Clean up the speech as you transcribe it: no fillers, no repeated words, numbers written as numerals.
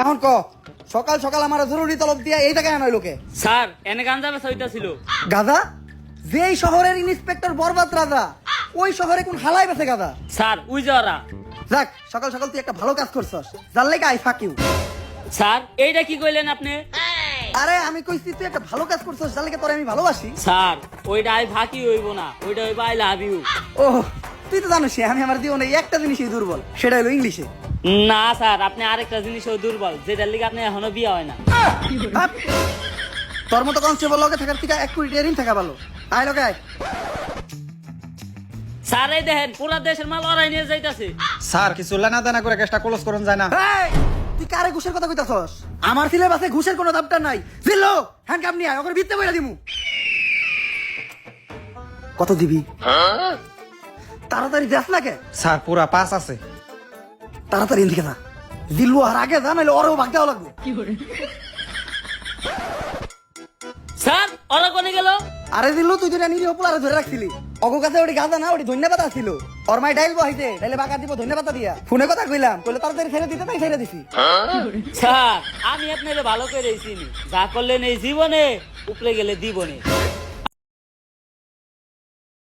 এখন ক সকাল সকাল আমার জরুরি তলব দিয়া এই জায়গায় আনাই লোকে স্যার এনে গাঞ্জা বেচা হইতাছিল। গাদা যেই শহরের ইন্সপেক্টর বরবাদ রাজা ওই শহরে কোন হালাই বেছে গাদা। স্যার উই যাওয়ারা। যাক সকাল সকাল তুই একটা ভালো কাজ করছস, যার লেগে আই ফাক ইউ। স্যার এইটা কি কইলেন আপনি? আরে আমি কইছি তুই একটা ভালো কাজ করছস, যার লেগে তোরে আমি ভালোবাসি। স্যার ওইটা আই ফাঁকি হইব না, ওইটা হইব আই লাভ ইউ। ও তুই তো জানিস আমি আমার জীবনে একটা জিনিসই দুর্বল, সেটা হলো ইংলিশে। না স্যার আপনি আরেকটা জিনিসও দুর্বল, যেটার লিগে আপনি এখনো বিয়া হয় না। আপ! তোর মতো কনস্টেবল লগে থাকার থেকে 1 কোটি ঋণ থাকা ভালো। আয় লগে আয়। স্যার এই দেখেন পুরা দেশের মাল ওরাই নিয়ে যাইতাছে। স্যার কিছু লেনা দেনা করে কেসটা ক্লোজ করুন যায় না? এই, তুই কারে ঘুষের কথা কইতাছস? আমার সিলেবাসে ঘুষের কোনো দাপটা নাই। জিল্লো হ্যান্ডকাপ নিয়ে আয়, ওকে ভিত্তে বইরা দিমু। কত দিবি? তাড়াতাড়ি যাস না কে? স্যার পুরা 5 আছে। তাড়াতাড়ি এদিকে যা। জিল্লু আর আগে যা, নাহলে ওরও ভাগ দেওয়া লাগবে। স্যার ওরা কোনে গেল? আরে জিল্লু তুই তো নিরীহ পোলারে ধরে রাখছিলি। অগো কাছে ওটি গাঁজা না, ওটি ধন্যবাদ ছিল। ওর মাই ডাইল বহাইতে, ডাইলে বাগা দিব ধন্যবাদ দিয়া। ফোনে কথা কইলাম, কইলে তাড়াতাড়ি ছেড়ে দিতে, তাই ছেড়ে দিছি। স্যার আমি আপনারে ভালো করে চিনি, যা করলেন এই জীবনে উপরে গেলে দিবনে।